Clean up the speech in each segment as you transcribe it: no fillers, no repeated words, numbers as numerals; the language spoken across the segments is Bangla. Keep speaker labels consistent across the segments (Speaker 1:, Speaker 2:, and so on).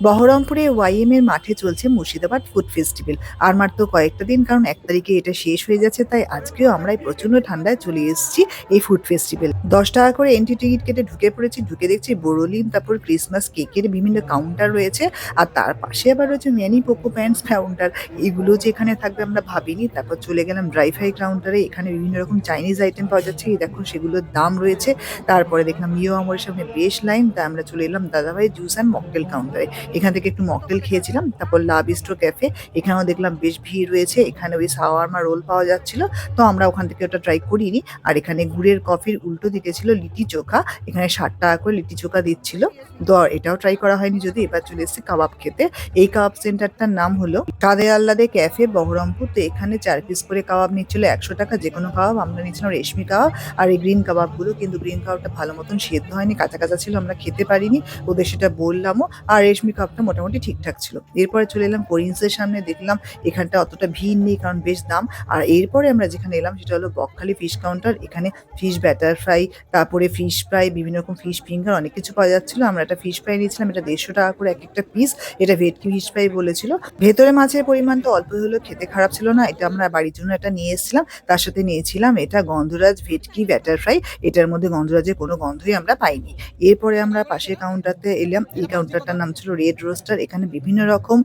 Speaker 1: বহরমপুরে ওয়াইএম এর মাঠে চলছে মুর্শিদাবাদ ফুড ফেস্টিভ্যাল। আর মাত্র কয়েকটা দিন, কারণ ১ তারিখে এটা শেষ হয়ে যাচ্ছে। তাই আজকেও আমরা এই প্রচন্ড ঠান্ডায় চলে এসেছি এই ফুড ফেস্টিভ্যাল। ১০ টাকা করে এন্ট্রি টিকিট কেটে ঢুকে পড়েছি। ঢুকে দেখছি বোরোলিন, তারপর ক্রিসমাস কেকের বিভিন্ন কাউন্টার রয়েছে। আর তার পাশে আবার রয়েছে ম্যানি পোকো প্যান্টস কাউন্টার। এগুলো যে এখানে থাকবে আমরা ভাবিনি। তারপর চলে গেলাম ড্রাই ফ্রাই কাউন্টারে। এখানে বিভিন্ন রকম চাইনিজ আইটেম পাওয়া যাচ্ছে। এই দেখো সেগুলোর দাম রয়েছে। তারপরে দেখলাম মিও আমরের সামনে বেশ লাইন। তাই আমরা চলে এলাম দাদাভাই জুস অ্যান্ড মকটেল কাউন্টারে। এখান থেকে একটু মকটেল খেয়েছিলাম। তারপর লা বিস্ট্রো ক্যাফে, এখানেও দেখলাম বেশ ভিড় রয়েছে। এখানে ওই শাওয়ারমা রোল পাওয়া যাচ্ছিল। তো আমরা ওখান থেকে ওটা ট্রাই করিনি। আর এখানে গুড়ের কফির উল্টো দিকে ছিল লিটি চোখা। এখানে ৬০ টাকা করে লিটি চোখা দিচ্ছিল। তো এটাও ট্রাই করা হয়নি, যদি এবার চলে এসেছি কাবাব খেতে। এই কাবাব সেন্টারটার নাম হলো কাদে আল্লাদে ক্যাফে বহরমপুর। তো এখানে ৪ পিস করে কাবাব নিচ্ছিল ১০০ টাকা যে কোনো কাবাব। আমরা নিয়েছিলাম রেশমি কাবাব আর এই গ্রিন কাবাবগুলো, কিন্তু গ্রিন কাবাবটা ভালো মতন সেদ্ধ হয়নি, কাঁচা কাঁচা ছিল, আমরা খেতে পারিনি। ওদের সেটা বললামও। আর রেশমি কাপটা মোটামুটি ঠিকঠাক ছিল। এরপরে চলে এলাম করিমসের সামনে। দেখলাম এখানটা অতটা ভিড় নেই, কারণ বেশ দাম। আর এরপরে আমরা যেখানে এলাম সেটা হলো বকখালি ফিশ কাউন্টার। এখানে ফিশ ব্যাটার ফ্রাই, তারপরে ফিশ ফ্রাই, বিভিন্ন রকম ফিশ ফিঙ্গার, অনেক কিছু পাওয়া যাচ্ছিল। আমরা একটা ফিশ ফ্রাই নিয়েছিলাম, এটা ১৫০ টাকা করে এক একটা পিস। এটা ভেটকি ফিশ ফ্রাই বলেছিল। ভেতরে মাছের পরিমাণটা অল্প হলেও খেতে খারাপ ছিল না। এটা আমরা বাড়ির জন্য একটা নিয়ে এসেছিলাম। তার সাথে নিয়েছিলাম এটা গন্ধরাজ ভেটকি ব্যাটার ফ্রাই। এটার মধ্যে গন্ধরাজের কোনো গন্ধই আমরা পাইনি। এরপরে আমরা পাশের কাউন্টারতে এলাম। এই কাউন্টারটার নাম ছিল রেড রোস্টার। এখানে বিভিন্ন রকম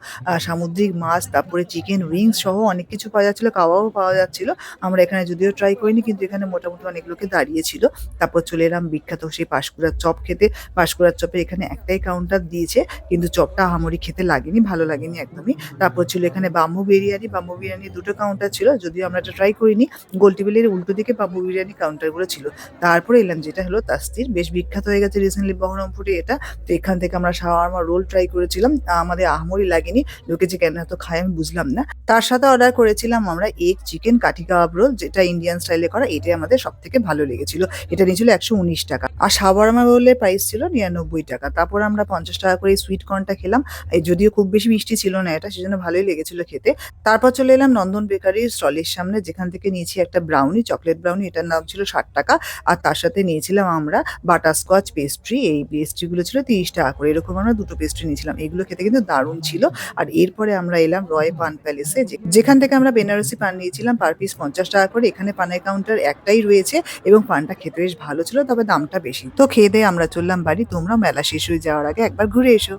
Speaker 1: সামুদ্রিক মাছ, তারপরে চিকেন উইংস সহ অনেক কিছু পাওয়া যাচ্ছিল, কাবাবও পাওয়া যাচ্ছিল। আমরা এখানে যদিও ট্রাই করিনি, কিন্তু এখানে মোটামুটি অনেক লোকে দাঁড়িয়েছিল। তারপর চলে এলাম বিখ্যাত সেই পাঁশকুড়ার চপ খেতে। পাঁশকুড়ার চপের এখানে একটাই কাউন্টার দিয়েছে, কিন্তু চপটা আহামরি খেতে লাগেনি, ভালো লাগেনি একদমই। তারপর ছিল এখানে বাম্বু বিরিয়ানি। বাম্বু বিরিয়ানি দুটো কাউন্টার ছিল, যদিও আমরা এটা ট্রাই করিনি। গোল টেবিলের উল্টো দিকে বাম্বু বিরিয়ানি কাউন্টারগুলো ছিল। তারপরে এলাম যেটা হলো তাস্তির, বেশ বিখ্যাত হয়ে গেছে রিসেন্টলি বহরমপুরে এটা। তো এখান থেকে আমরা শাওয়ারমা রোল ট্রাই করেছিলাম। আমাদের আহামরি লাগেনি। লোকে যে কেন এত খায় আমি বুঝলাম না। তার সাথে অর্ডার করেছিলাম আমরা এগ চিকেন কাঠি কাবাব রোল, যেটা ইন্ডিয়ান স্টাইলে করা। এটাই আমাদের সব থেকে ভালো লেগেছিল। এটা নিয়েছিল ১১৯ টাকা। আর শাওয়ারমা রোলের প্রাইস ছিল ৯৯ টাকা। তারপর আমরা ৫০ টাকা করে সুইট কর্নটা খেলাম। যদিও খুব বেশি মিষ্টি ছিল না এটা, সেজন্য ভালোই লেগেছিল খেতে। তারপর চলে এলাম নন্দন বেকারির স্টলের সামনে, যেখান থেকে নিয়েছি একটা ব্রাউনি, চকলেট ব্রাউনি। এটার নাম ছিল ৬০ টাকা। আর তার সাথে নিয়েছিলাম আমরা বাটারস্কচ পেস্ট্রি। এই পেস্ট্রিগুলো ছিল ৩০ টাকা করে। এরকম আমরা দুটো পেস্ট্রি নিয়েছিলাম। এগুলো খেতে কিন্তু দারুণ ছিল। আর এরপরে আমরা এলাম রয় পান প্যালেসে, যেখান থেকে আমরা বেনারসি পান নিয়েছিলাম পার পিস ৫০ টাকা করে। এখানে পানের কাউন্টার একটাই রয়েছে এবং পানটা খেতে বেশ ভালো ছিল, তবে দামটা বেশি। তো খেয়ে দিয়ে আমরা চললাম বাড়ি। তোমরা মেলা শেষ হয়ে যাওয়ার আগে একবার ঘুরে এসো।